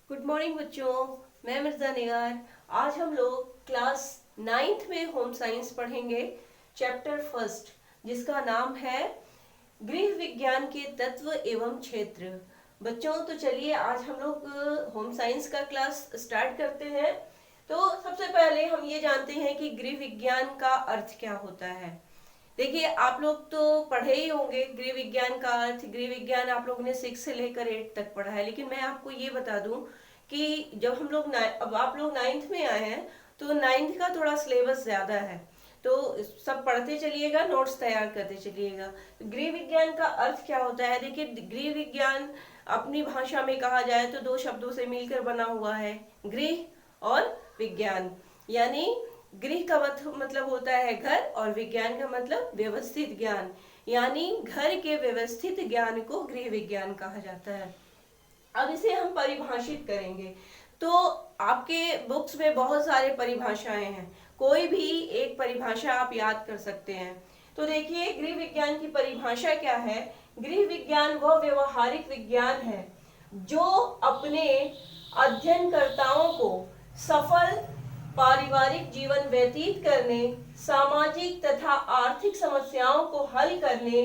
Good morning बच्चों। मैं मिर्जा निगार। आज हम लोग क्लास 9th में होम साइंस पढ़ेंगे, चैप्टर फर्स्ट, जिसका नाम है गृह विज्ञान के तत्व एवं क्षेत्र। बच्चों तो चलिए आज हम लोग होम साइंस का क्लास स्टार्ट करते हैं। तो सबसे पहले हम ये जानते हैं कि गृह विज्ञान का अर्थ क्या होता है। देखिए आप लोग तो पढ़े ही होंगे गृह विज्ञान का अर्थ। गृह विज्ञान आप लोगों ने 6 से लेकर 8 तक पढ़ा है, लेकिन मैं आपको ये बता दूं कि जब हम लोग अब आप लोग 9th में आए हैं तो 9th का थोड़ा सिलेबस ज्यादा है, तो सब पढ़ते चलिएगा, नोट्स तैयार करते चलिएगा। गृह विज्ञान का अर्थ क्या होता है? देखिए गृह विज्ञान अपनी भाषा में कहा जाए तो दो शब्दों से मिलकर बना हुआ है, गृह और विज्ञान। यानी गृह का मतलब होता है घर, और विज्ञान का मतलब व्यवस्थित ज्ञान, यानी घर के व्यवस्थित ज्ञान को गृह विज्ञान कहा जाता है। अब इसे हम परिभाषित करेंगे तो आपके बुक्स में बहुत सारे परिभाषाएं हैं, कोई भी एक परिभाषा आप याद कर सकते हैं। तो देखिए गृह विज्ञान की परिभाषा क्या है। गृह विज्ञान वह व्यवहारिक विज्ञान है जो अपने अध्ययनकर्ताओं को सफल पारिवारिक जीवन व्यतीत करने, सामाजिक तथा आर्थिक समस्याओं को हल करने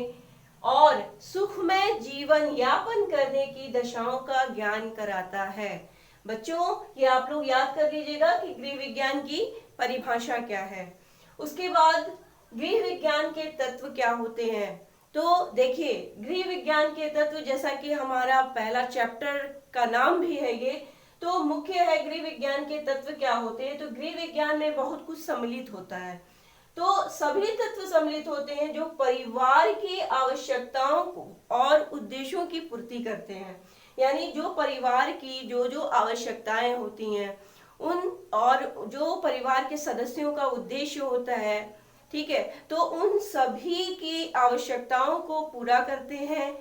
और सुखमय जीवन यापन करने की दशाओं का ज्ञान कराता है। बच्चों ये आप लोग याद कर लीजिएगा कि गृह विज्ञान की परिभाषा क्या है। उसके बाद गृह विज्ञान के तत्व क्या होते हैं। तो देखिए गृह विज्ञान के तत्व, जैसा कि हमारा पहला चैप्टर का नाम भी है ये, तो मुख्य है गृह विज्ञान के तत्व क्या होते हैं। तो गृह विज्ञान में बहुत कुछ सम्मिलित होता है। तो सभी तत्व सम्मिलित होते हैं जो परिवार की आवश्यकताओं को और उद्देश्यों की पूर्ति करते हैं। यानी जो परिवार की जो जो आवश्यकताएं होती हैं उन, और जो परिवार के सदस्यों का उद्देश्य होता है, ठीक है, तो उन सभी की आवश्यकताओं को पूरा करते हैं।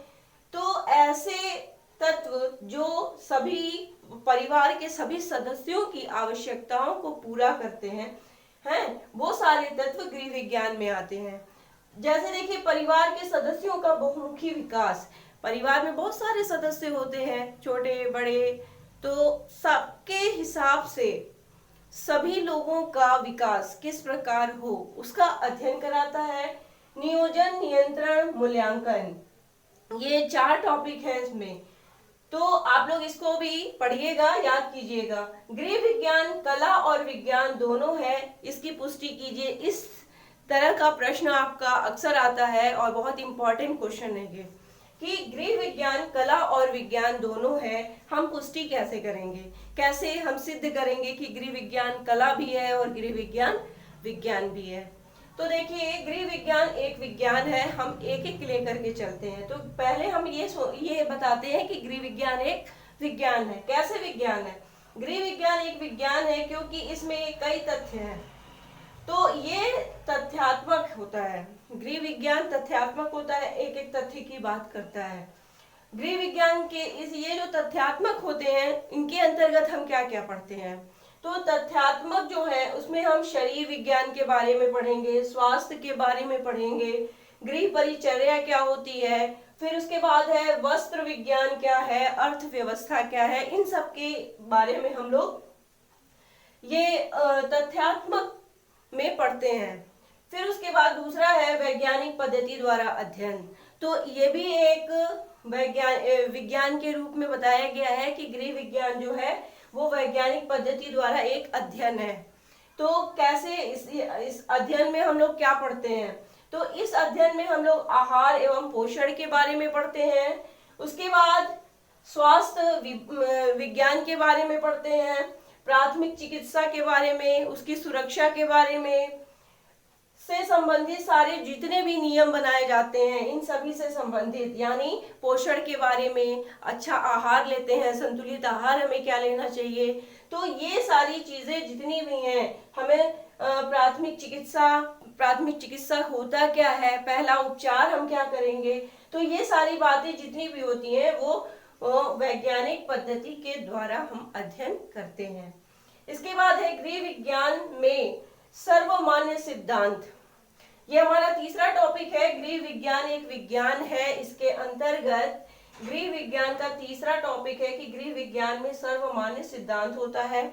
तो ऐसे तत्व जो सभी परिवार के सभी सदस्यों की आवश्यकताओं को पूरा करते हैं वो सारे तत्व गृह विज्ञान में आते हैं। जैसे देखिए परिवार के सदस्यों का बहुमुखी विकास। परिवार में बहुत सारे सदस्य होते हैं, छोटे बड़े, तो सबके हिसाब से सभी लोगों का विकास किस प्रकार हो उसका अध्ययन कराता है। नियोजन, नियंत्रण, मूल्यांकन, ये 4 टॉपिक हैं इसमें। तो आप लोग इसको भी पढ़िएगा, याद कीजिएगा। गृह विज्ञान कला और विज्ञान दोनों है, इसकी पुष्टि कीजिए। इस तरह का प्रश्न आपका अक्सर आता है और बहुत इंपॉर्टेंट क्वेश्चन है ये कि गृह विज्ञान कला और विज्ञान दोनों है, हम पुष्टि कैसे करेंगे, कैसे हम सिद्ध करेंगे कि गृह विज्ञान कला भी है और गृह विज्ञान विज्ञान भी है। तो देखिए गृह विज्ञान एक विज्ञान है, हम एक एक लेकर के चलते हैं। तो पहले हम ये बताते हैं कि गृह विज्ञान एक विज्ञान है। कैसे विज्ञान है? गृह विज्ञान एक विज्ञान है क्योंकि इसमें कई तथ्य हैं, तो ये तथ्यात्मक होता है। गृह विज्ञान तथ्यात्मक होता है, एक एक तथ्य की बात करता है। गृह विज्ञान के ये जो तथ्यात्मक होते हैं, इनके अंतर्गत हम क्या क्या पढ़ते हैं। तो तथ्यात्मक जो है उसमें हम शरीर विज्ञान के बारे में पढ़ेंगे, स्वास्थ्य के बारे में पढ़ेंगे, गृह परिचर्या क्या होती है, फिर उसके बाद है वस्त्र विज्ञान क्या है, अर्थव्यवस्था क्या है, इन सब के बारे में हम लोग ये तथ्यात्मक में पढ़ते हैं। फिर उसके बाद दूसरा है वैज्ञानिक पद्धति द्वारा अध्ययन। तो ये भी एक विज्ञान के रूप में बताया गया है कि गृह विज्ञान जो है वो वैज्ञानिक पद्धति द्वारा एक अध्ययन है। तो कैसे इस अध्ययन में हम लोग क्या पढ़ते हैं। तो इस अध्ययन में हम लोग आहार एवं पोषण के बारे में पढ़ते हैं। उसके बाद स्वास्थ्य विज्ञान के बारे में पढ़ते हैं, प्राथमिक चिकित्सा के बारे में, उसकी सुरक्षा के बारे में, से संबंधित सारे जितने भी नियम बनाए जाते हैं इन सभी से संबंधित, यानी पोषण के बारे में, अच्छा आहार लेते हैं, संतुलित आहार हमें क्या लेना चाहिए। तो ये सारी चीजें जितनी भी हैं, हमें प्राथमिक चिकित्सा होता क्या है, पहला उपचार हम क्या करेंगे, तो ये सारी बातें जितनी भी होती हैं वो वैज्ञानिक पद्धति के द्वारा हम अध्ययन करते हैं। इसके बाद है गृह विज्ञान में सर्वमान्य सिद्धांत। ये हमारा तीसरा टॉपिक है। गृह विज्ञान एक विज्ञान है, इसके अंतर्गत गृह विज्ञान का तीसरा टॉपिक है कि गृह विज्ञान में सर्वमान्य सिद्धांत होता है।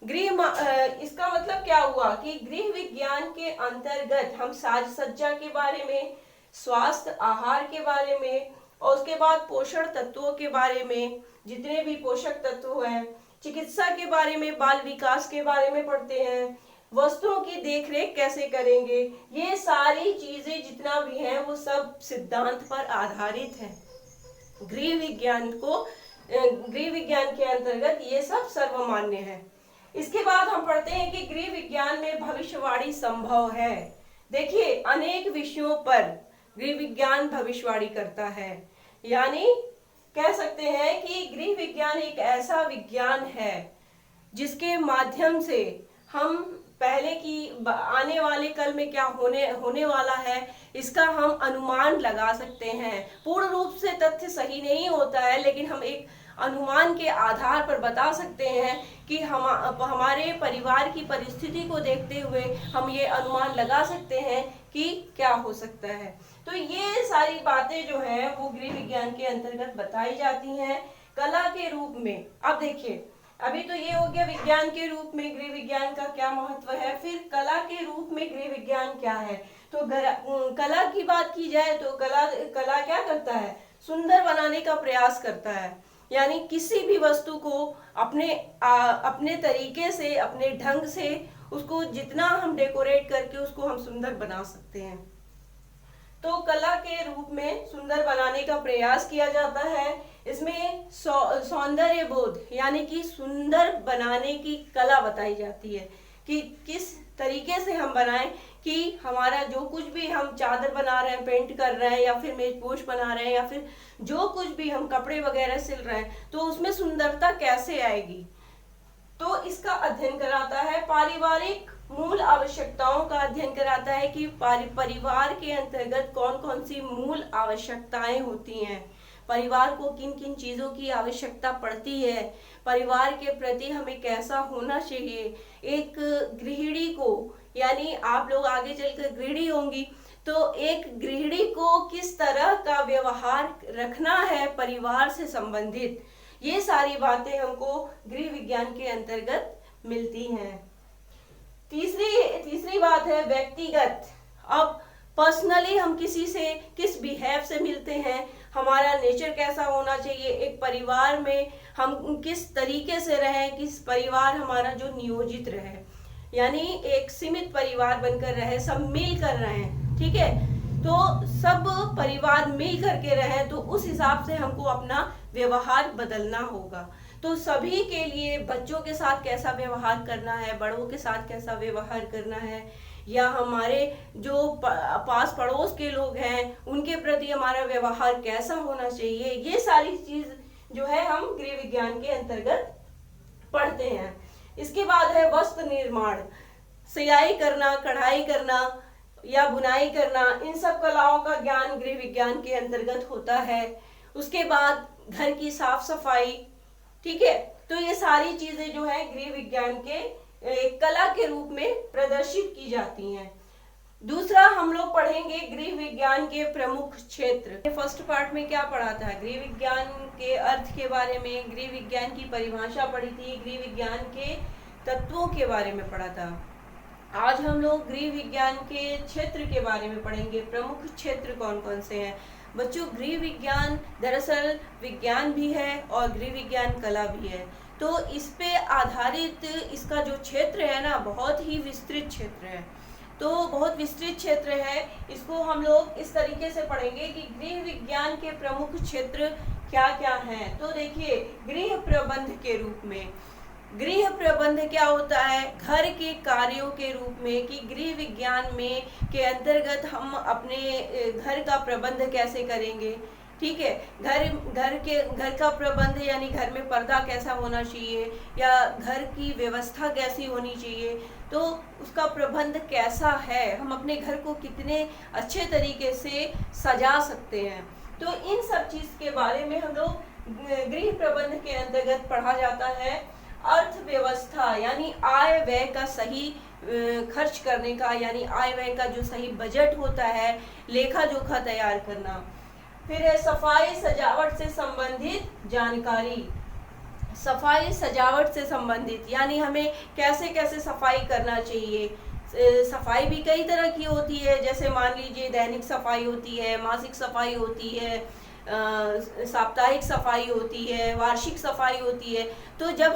इसका मतलब क्या हुआ कि गृह विज्ञान के अंतर्गत हम साज सज्जा के बारे में, स्वास्थ्य आहार के बारे में, और उसके बाद पोषण तत्वों के बारे में, जितने भी पोषक तत्व हैं, चिकित्सा के बारे में, बाल विकास के बारे में पढ़ते हैं, वस्तुओं की देखरेख कैसे करेंगे, ये सारी चीजें जितना भी है वो सब सिद्धांत पर आधारित है। गृह विज्ञान के अंतर्गत ये सब सर्वमान्य है। इसके बाद हम पढ़ते हैं कि गृह विज्ञान में भविष्यवाणी संभव है। देखिए, अनेक विषयों पर गृह विज्ञान भविष्यवाणी करता है, यानी कह सकते हैं कि गृह विज्ञान एक ऐसा विज्ञान है जिसके माध्यम से हम पहले की आने वाले कल में क्या होने वाला है इसका हम अनुमान लगा सकते हैं। पूर्ण रूप से तथ्य सही नहीं होता है, लेकिन हम एक अनुमान के आधार पर बता सकते हैं कि हमारे परिवार की परिस्थिति को देखते हुए हम ये अनुमान लगा सकते हैं कि क्या हो सकता है। तो ये सारी बातें जो है वो गृह विज्ञान के अंतर्गत बताई जाती हैं कला के रूप में। अब देखिए, अभी तो ये हो गया विज्ञान के रूप में गृह विज्ञान का क्या महत्व है, फिर कला के रूप में गृह विज्ञान क्या है। तो कला की बात की जाए तो कला क्या करता है, सुंदर बनाने का प्रयास करता है, यानी किसी भी वस्तु को अपने तरीके से, अपने ढंग से उसको जितना हम डेकोरेट करके उसको हम सुंदर बना सकते हैं। तो कला के रूप में सुंदर बनाने का प्रयास किया जाता है। इसमें सौंदर्य बोध यानी कि सुंदर बनाने की कला बताई जाती है कि किस तरीके से हम बनाएं कि हमारा जो कुछ भी हम चादर बना रहे हैं, पेंट कर रहे हैं, या फिर मेजपोश बना रहे हैं, या फिर जो कुछ भी हम कपड़े वगैरह सिल रहे हैं, तो उसमें सुंदरता कैसे आएगी। तो इसका अध्ययन कराता है। पारिवारिक मूल आवश्यकताओं का अध्ययन कराता है कि परिवार के अंतर्गत कौन कौन सी मूल आवश्यकताएं होती हैं, परिवार को किन किन चीजों की आवश्यकता पड़ती है, परिवार के प्रति हमें कैसा होना चाहिए। एक गृहिणी को, यानी आप लोग आगे चलकर गृहिणी होंगी, तो एक गृहिणी को किस तरह का व्यवहार रखना है परिवार से संबंधित, ये सारी बातें हमको गृह विज्ञान के अंतर्गत मिलती हैं। तीसरी बात है व्यक्तिगत। अब पर्सनली हम किसी से किस बिहेव से मिलते हैं, हमारा नेचर कैसा होना चाहिए, एक परिवार में हम किस तरीके से रहें, किस परिवार हमारा जो नियोजित रहे, यानी एक सीमित परिवार बनकर रहे, सब मिल कर रहें, ठीक है। तो सब परिवार मिल करके रहें, तो उस हिसाब से हमको अपना व्यवहार बदलना होगा। तो सभी के लिए बच्चों के साथ कैसा व्यवहार करना है, बड़ों के साथ कैसा व्यवहार करना है, या हमारे जो पास पड़ोस के लोग हैं उनके प्रति हमारा व्यवहार कैसा होना चाहिए, ये सारी चीज जो है हम गृह विज्ञान के अंतर्गत पढ़ते हैं। इसके बाद है वस्त्र निर्माण, सिलाई करना, कढ़ाई करना या बुनाई करना, इन सब कलाओं का ज्ञान गृह विज्ञान के अंतर्गत होता है। उसके बाद घर की साफ सफाई, ठीक है। तो ये सारी चीजें जो है गृह विज्ञान के एक कला के रूप में प्रदर्शित की जाती हैं। दूसरा हम लोग पढ़ेंगे गृह विज्ञान के प्रमुख क्षेत्र। फर्स्ट पार्ट में क्या पढ़ा था, गृह विज्ञान के अर्थ के बारे में, गृह विज्ञान की परिभाषा पढ़ी थी, गृह विज्ञान के तत्वों के बारे में पढ़ा था। आज हम लोग गृह विज्ञान के क्षेत्र के बारे में पढ़ेंगे, प्रमुख क्षेत्र कौन कौन से हैं। बच्चों, गृह विज्ञान दरअसल विज्ञान भी है और गृह विज्ञान कला भी है, तो इस पे आधारित इसका जो क्षेत्र है ना, बहुत ही विस्तृत क्षेत्र है। तो बहुत विस्तृत क्षेत्र है, इसको हम लोग इस तरीके से पढ़ेंगे कि गृह विज्ञान के प्रमुख क्षेत्र क्या क्या हैं। तो देखिए, गृह प्रबंध के रूप में, गृह प्रबंध क्या होता है, घर के कार्यों के रूप में, कि गृह विज्ञान में के अंतर्गत हम अपने घर का प्रबंध कैसे करेंगे, ठीक है। घर का प्रबंध यानी घर में पर्दा कैसा होना चाहिए, या घर की व्यवस्था कैसी होनी चाहिए, तो उसका प्रबंध कैसा है, हम अपने घर को कितने अच्छे तरीके से सजा सकते हैं। तो इन सब चीज के बारे में हम लोग गृह प्रबंध के अंतर्गत पढ़ा जाता है। अर्थव्यवस्था यानी आय व्यय का सही खर्च करने का, यानी आय व्यय का जो सही बजट होता है, लेखा जोखा तैयार करना। फिर है सफाई सजावट से संबंधित जानकारी। सफाई सजावट से संबंधित यानी हमें कैसे कैसे सफाई करना चाहिए। सफाई भी कई तरह की होती है, जैसे मान लीजिए दैनिक सफाई होती है, मासिक सफाई होती है, साप्ताहिक सफाई होती है, वार्षिक सफाई होती है। तो जब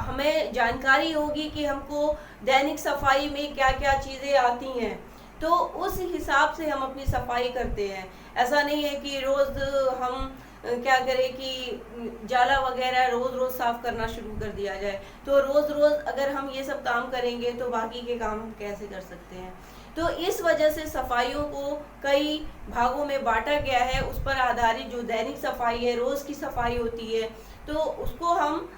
हमें जानकारी होगी कि हमको दैनिक सफाई में क्या क्या चीज़ें आती हैं, तो उस हिसाब से हम अपनी सफाई करते हैं। ऐसा नहीं है कि रोज़ हम क्या करें कि जाला वगैरह रोज़ रोज़ साफ करना शुरू कर दिया जाए। तो रोज़ रोज़ अगर हम ये सब काम करेंगे तो बाकी के काम हम कैसे कर सकते हैं। तो इस वजह से सफाइयों को कई भागों में बांटा गया है। उस पर आधारित जो दैनिक सफाई है, रोज़ की सफाई होती है, तो उसको हम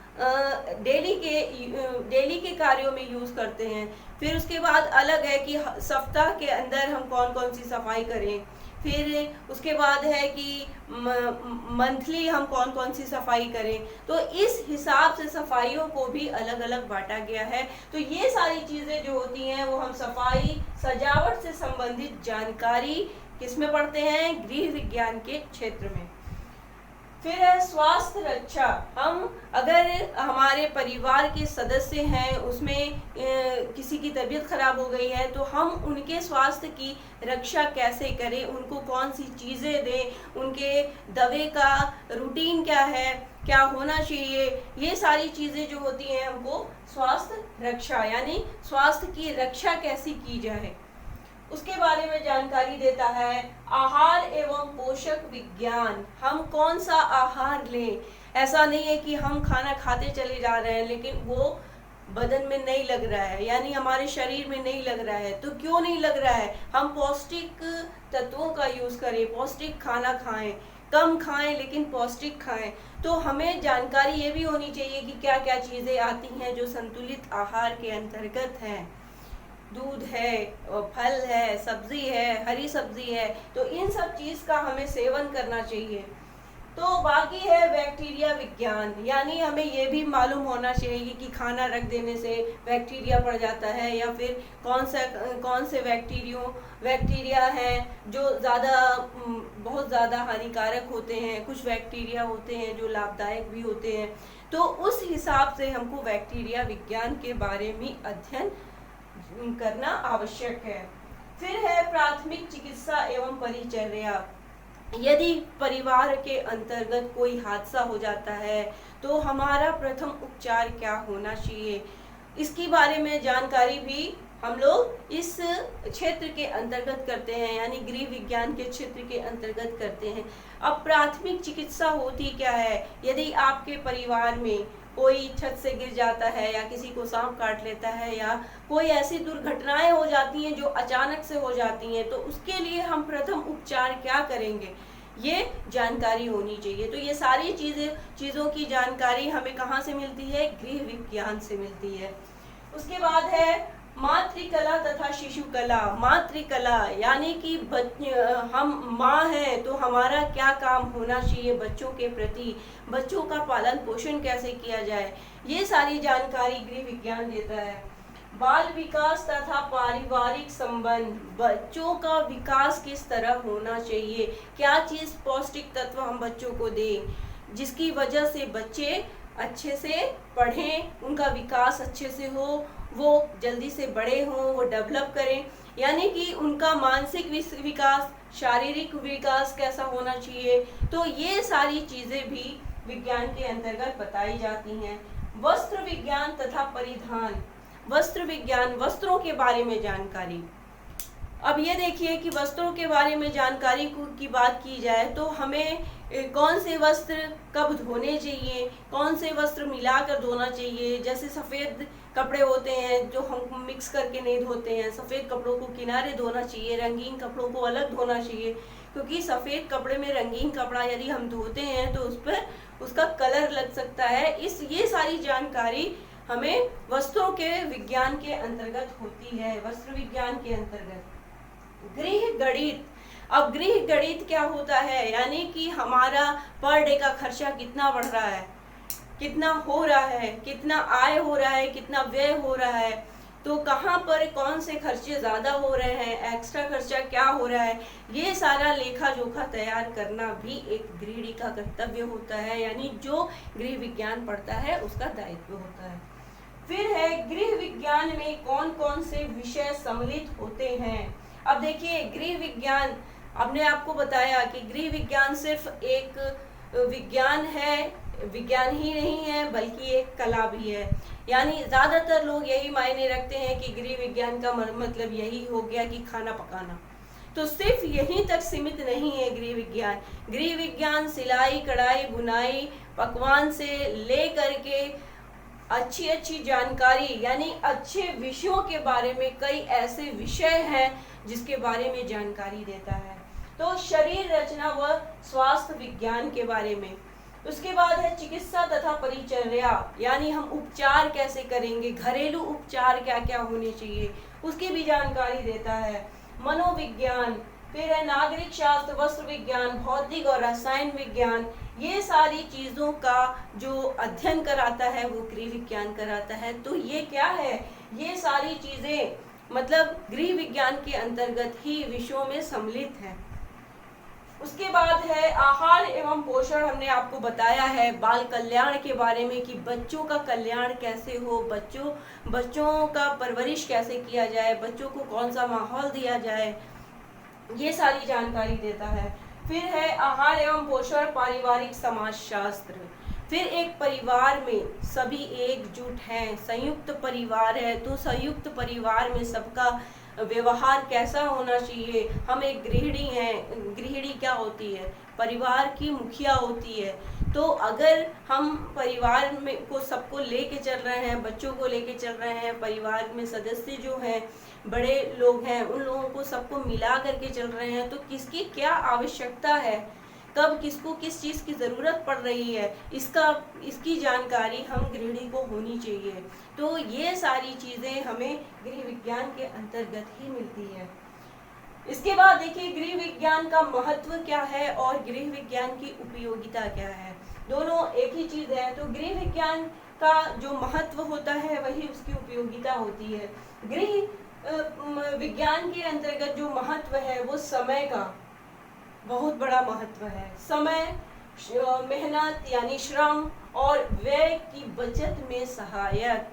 डेली के कार्यों में यूज़ करते हैं। फिर उसके बाद अलग है कि सप्ताह के अंदर हम कौन कौन सी सफाई करें। फिर उसके बाद है कि मंथली हम कौन कौन सी सफाई करें। तो इस हिसाब से सफाइयों को भी अलग अलग बांटा गया है। तो ये सारी चीज़ें जो होती हैं वो हम सफाई सजावट से संबंधित जानकारी किसमें पढ़ते हैं, गृह विज्ञान के क्षेत्र में। फिर है स्वास्थ्य रक्षा। हम अगर हमारे परिवार के सदस्य हैं, उसमें किसी की तबीयत खराब हो गई है, तो हम उनके स्वास्थ्य की रक्षा कैसे करें, उनको कौन सी चीज़ें दें, उनके दवे का रूटीन क्या है, क्या होना चाहिए, ये सारी चीज़ें जो होती हैं हमको स्वास्थ्य रक्षा यानी स्वास्थ्य की रक्षा कैसी की जाए, उसके बारे में जानकारी देता है। आहार एवं पोषक विज्ञान। हम कौन सा आहार लें। ऐसा नहीं है कि हम खाना खाते चले जा रहे हैं लेकिन वो बदन में नहीं लग रहा है, यानी हमारे शरीर में नहीं लग रहा है। तो क्यों नहीं लग रहा है, हम पौष्टिक तत्वों का यूज़ करें, पौष्टिक खाना खाएं, कम खाएं लेकिन पौष्टिक खाएं। तो हमें जानकारी ये भी होनी चाहिए कि क्या क्या चीज़ें आती हैं जो संतुलित आहार के अंतर्गत हैं। दूध है, फल है, सब्जी है, हरी सब्जी है, तो इन सब चीज़ का हमें सेवन करना चाहिए। तो बाकी है बैक्टीरिया विज्ञान, यानी हमें ये भी मालूम होना चाहिए कि खाना रख देने से बैक्टीरिया पड़ जाता है, या फिर कौन से बैक्टीरिया हैं जो बहुत ज़्यादा हानिकारक होते हैं, कुछ बैक्टीरिया होते हैं जो लाभदायक भी होते हैं। तो उस हिसाब से हमको बैक्टीरिया विज्ञान के बारे में अध्ययन करना आवश्यक है। फिर है प्राथमिक चिकित्सा एवं परिचर्या। यदि परिवार के अंतर्गत कोई हादसा हो जाता है तो हमारा प्रथम उपचार क्या होना चाहिए, इसकी बारे में जानकारी भी हम लोग इस क्षेत्र के अंतर्गत करते हैं, यानी गृह विज्ञान के क्षेत्र के अंतर्गत करते हैं। अब प्राथमिक चिकित्सा होती क्या है। यदि आपके परिवार में कोई छत से गिर जाता है, या किसी को सांप काट लेता है, या कोई ऐसी दुर्घटनाएं हो जाती हैं जो अचानक से हो जाती हैं, तो उसके लिए हम प्रथम उपचार क्या करेंगे, ये जानकारी होनी चाहिए। तो ये सारी चीज़ों की जानकारी हमें कहाँ से मिलती है, गृह विज्ञान से मिलती है। उसके बाद है मातृकला तथा शिशु कला। मातृकला यानी कि हम माँ हैं तो हमारा क्या काम होना चाहिए बच्चों के प्रति, बच्चों का पालन पोषण कैसे किया जाए, ये सारी जानकारी गृह विज्ञान देता है। बाल विकास तथा पारिवारिक संबंध। बच्चों का विकास किस तरह होना चाहिए, क्या चीज़ पौष्टिक तत्व हम बच्चों को दें जिसकी वजह से बच्चे अच्छे से पढ़ें, उनका विकास अच्छे से हो, वो जल्दी से बड़े हों, वो डेवलप करें, यानी कि उनका मानसिक विकास, शारीरिक विकास कैसा होना चाहिए। तो ये सारी चीज़ें भी विज्ञान के अंतर्गत बताई जाती हैं। वस्त्र विज्ञान तथा परिधान। वस्त्र विज्ञान, वस्त्रों के बारे में जानकारी। अब ये देखिए कि वस्त्रों के बारे में जानकारी की बात की जाए तो हमें कौन से वस्त्र कब धोने चाहिए, कौन से वस्त्र मिलाकर धोना चाहिए। जैसे सफ़ेद कपड़े होते हैं जो हम मिक्स करके नहीं धोते हैं, सफ़ेद कपड़ों को किनारे धोना चाहिए, रंगीन कपड़ों को अलग धोना चाहिए, क्योंकि सफ़ेद कपड़े में रंगीन कपड़ा यदि हम धोते हैं तो उस पर उसका कलर लग सकता है। ये सारी जानकारी हमें वस्त्रों के विज्ञान के अंतर्गत होती है, वस्त्र विज्ञान के अंतर्गत। गृह गणित। अब गृह गणित क्या होता है, यानी कि हमारा पर डे का खर्चा कितना बढ़ रहा है, कितना हो रहा है, कितना आय हो रहा है, कितना व्यय हो रहा है, तो कहाँ पर कौन से खर्चे ज़्यादा हो रहे हैं, एक्स्ट्रा खर्चा क्या हो रहा है, ये सारा लेखा जोखा तैयार करना भी एक गृहिणी का कर्तव्य होता है, यानी जो गृह विज्ञान पढ़ता है उसका दायित्व होता है। फिर है गृह विज्ञान में कौन कौन से विषय सम्मिलित होते हैं। अब देखिए गृह विज्ञान, हमने आपको बताया कि गृह विज्ञान सिर्फ एक विज्ञान है, विज्ञान ही नहीं है बल्कि एक कला भी है। यानी ज्यादातर लोग यही मायने रखते हैं कि गृह विज्ञान का मतलब यही हो गया कि खाना पकाना, तो सिर्फ यहीं तक सीमित नहीं है गृह विज्ञान। गृह विज्ञान सिलाई कढ़ाई बुनाई पकवान से ले करके अच्छी अच्छी जानकारी, यानी अच्छे विषयों के बारे में कई ऐसे विषय हैं जिसके बारे में जानकारी देता है। तो शरीर रचना व स्वास्थ्य विज्ञान के बारे में। उसके बाद है चिकित्सा तथा परिचर्या, यानी हम उपचार कैसे करेंगे, घरेलू उपचार क्या क्या होने चाहिए, उसकी भी जानकारी देता है। मनोविज्ञान, फिर है नागरिक शास्त्र, वस्त्र विज्ञान, भौतिक और रसायन विज्ञान, ये सारी चीजों का जो अध्ययन कराता है वो गृह विज्ञान कराता है। तो ये क्या है, ये सारी चीजें मतलब गृह विज्ञान के अंतर्गत ही विषयों में सम्मिलित है। उसके बाद है आहार एवं पोषण, हमने आपको बताया है बाल कल्याण के बारे में कि बच्चों का कल्याण कैसे हो, बच्चों का परवरिश कैसे किया जाए, बच्चों को कौन सा माहौल दिया जाए, ये सारी जानकारी देता है। फिर है आहार एवं पोषण पारिवारिक समाजशास्त्र, फिर एक परिवार में सभी एकजुट हैं, संयुक्त परिवार है, तो संयुक्त परिवार में सबका व्यवहार कैसा होना चाहिए। हम एक गृहिणी हैं, गृहिणी क्या होती है, परिवार की मुखिया होती है। तो अगर हम परिवार में को सबको लेके चल रहे हैं, बच्चों को लेके चल रहे हैं, परिवार में सदस्य जो हैं बड़े लोग हैं उन लोगों को सबको मिला करके चल रहे हैं, तो किसकी क्या आवश्यकता है, कब किसको किस चीज़ की ज़रूरत पड़ रही है, इसकी जानकारी हम गृहिणी को होनी चाहिए। तो ये सारी चीज़ें हमें गृह विज्ञान के अंतर्गत ही मिलती है। इसके बाद देखिए गृह विज्ञान का महत्व क्या है और गृह विज्ञान की उपयोगिता क्या है, दोनों एक ही चीज़ है। तो गृह विज्ञान का जो महत्व होता है वही उसकी उपयोगिता होती है। गृह विज्ञान के अंतर्गत जो महत्व है वो समय का बहुत बड़ा महत्व है। समय, मेहनत यानी श्रम और व्यय की बचत में सहायक।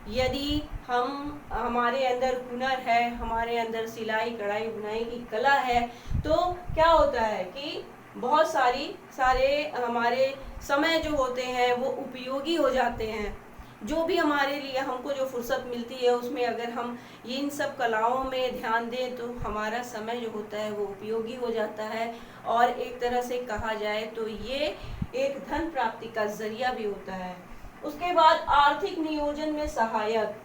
यदि हमारे अंदर हुनर है, हमारे अंदर सिलाई कढ़ाई बुनाई की कला है, तो क्या होता है कि बहुत सारे हमारे समय जो होते हैं वो उपयोगी हो जाते हैं। जो भी हमारे लिए हमको जो फुर्सत मिलती है उसमें अगर हम इन सब कलाओं में ध्यान दें तो हमारा समय जो होता है वो उपयोगी हो जाता है, और एक तरह से कहा जाए तो ये एक धन प्राप्ति का जरिया भी होता है। उसके बाद आर्थिक नियोजन में सहायक,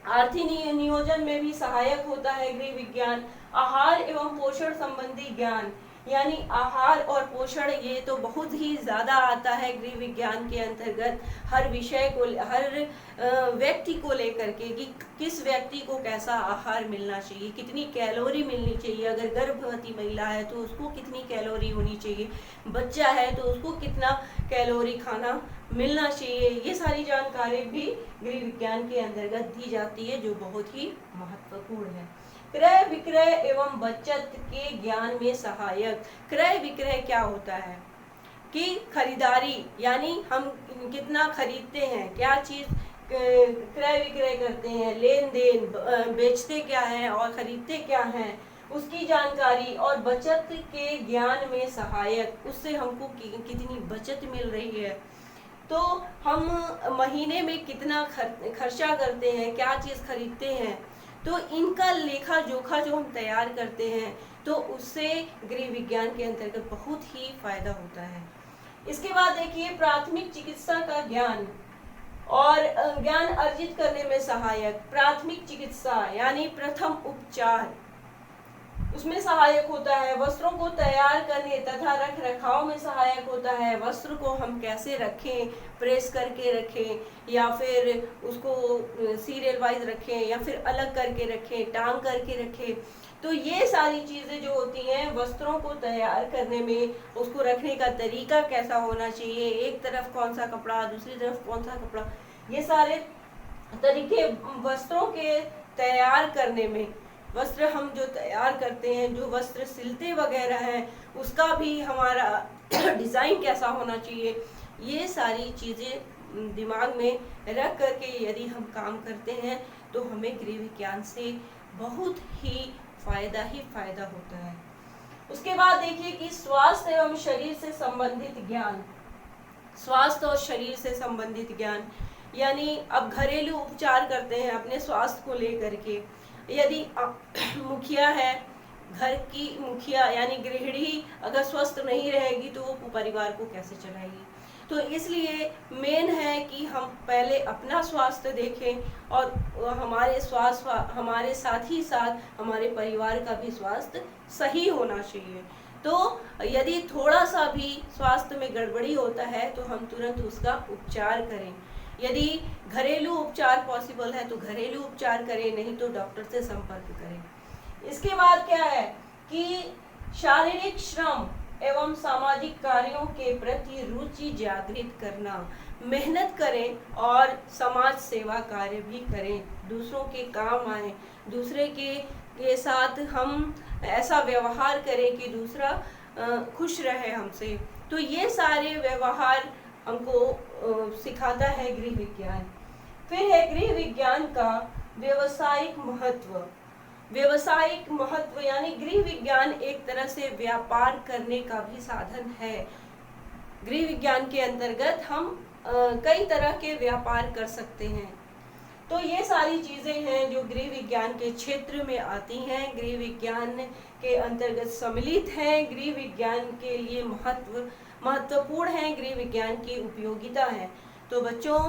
आर्थिक नियोजन में भी सहायक होता है गृह विज्ञान। आहार एवं पोषण संबंधी ज्ञान, यानी आहार और पोषण ये तो बहुत ही ज़्यादा आता है गृह विज्ञान के अंतर्गत, हर विषय को, हर व्यक्ति को लेकर के कि किस व्यक्ति को कैसा आहार मिलना चाहिए, कितनी कैलोरी मिलनी चाहिए, अगर गर्भवती महिला है तो उसको कितनी कैलोरी होनी चाहिए, बच्चा है तो उसको कितना कैलोरी खाना मिलना चाहिए, ये सारी जानकारी भी गृह विज्ञान के अंतर्गत दी जाती है जो बहुत ही महत्वपूर्ण है। क्रय विक्रय एवं बचत के ज्ञान में सहायक। क्रय विक्रय क्या होता है कि खरीदारी, यानी हम कितना खरीदते हैं, क्या चीज क्रय विक्रय करते हैं, लेन देन, बेचते क्या हैं और खरीदते क्या हैं, उसकी जानकारी। और बचत के ज्ञान में सहायक, उससे हमको कितनी बचत मिल रही है, तो हम महीने में कितना खर्चा करते हैं, क्या चीज़ खरीदते हैं, तो इनका लेखा जोखा जो हम तैयार करते हैं तो उससे गृह विज्ञान के अंतर्गत बहुत ही फायदा होता है। इसके बाद देखिए प्राथमिक चिकित्सा का ज्ञान और ज्ञान अर्जित करने में सहायक। प्राथमिक चिकित्सा यानी प्रथम उपचार, उसमें सहायक होता है। वस्त्रों को तैयार करने तथा रख रखाव में सहायक होता है। वस्त्र को हम कैसे रखें, प्रेस करके रखें या फिर उसको सीरियल वाइज रखें या फिर अलग करके रखें, टांग करके रखें, तो ये सारी चीज़ें जो होती हैं वस्त्रों को तैयार करने में, उसको रखने का तरीका कैसा होना चाहिए, एक तरफ कौन सा कपड़ा, दूसरी तरफ कौन सा कपड़ा, ये सारे तरीके वस्त्रों के तैयार करने में, वस्त्र हम जो तैयार करते हैं, जो वस्त्र सिलते वगैरह हैं, उसका भी हमारा डिज़ाइन कैसा होना चाहिए, ये सारी चीज़ें दिमाग में रख करके यदि हम काम करते हैं तो हमें गृह विज्ञान से बहुत ही फायदा होता है। उसके बाद देखिए कि स्वास्थ्य एवं शरीर से संबंधित ज्ञान, स्वास्थ्य और शरीर से संबंधित ज्ञान, यानी अब घरेलू उपचार करते हैं अपने स्वास्थ्य को लेकर के। यदि मुखिया है, घर की मुखिया यानी गृहिणी अगर स्वस्थ नहीं रहेगी तो वो परिवार को कैसे चलाएगी। तो इसलिए मेन है कि हम पहले अपना स्वास्थ्य देखें और हमारे साथ ही साथ हमारे परिवार का भी स्वास्थ्य सही होना चाहिए। तो यदि थोड़ा सा भी स्वास्थ्य में गड़बड़ी होता है तो हम तुरंत उसका उपचार करें। यदि घरेलू उपचार पॉसिबल है तो घरेलू उपचार करें, नहीं तो डॉक्टर से संपर्क करें। इसके बाद क्या है कि शारीरिक श्रम एवं सामाजिक कार्यों के प्रति रुचि जागृत करना, मेहनत करें और समाज सेवा कार्य भी करें, दूसरों के काम आए, दूसरे के साथ हम ऐसा व्यवहार करें कि दूसरा खुश रहे हमसे। तो ये सारे व्यवहार हमको सिखाता है गृह विज्ञान। फिर है गृह विज्ञान का व्यवसायिक महत्व। व्यवसायिक महत्व यानी गृह विज्ञान एक तरह से व्यापार करने का भी साधन है। गृह विज्ञान के अंतर्गत हम कई तरह के व्यापार कर सकते हैं। तो ये सारी चीजें हैं जो गृह विज्ञान के क्षेत्र में आती हैं, गृह विज्ञान के अंतर्गत सम्मिलित हैं, गृह विज्ञान के लिए महत्वपूर्ण है, गृह विज्ञान की उपयोगिता है। तो बच्चों,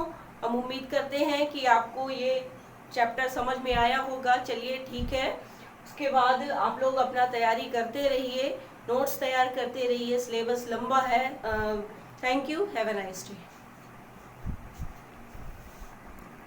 हम उम्मीद करते हैं कि आपको ये चैप्टर समझ में आया होगा। चलिए ठीक है, उसके बाद आप लोग अपना तैयारी करते रहिए, नोट्स तैयार करते रहिए, सिलेबस लंबा है। Thank you, have a nice day.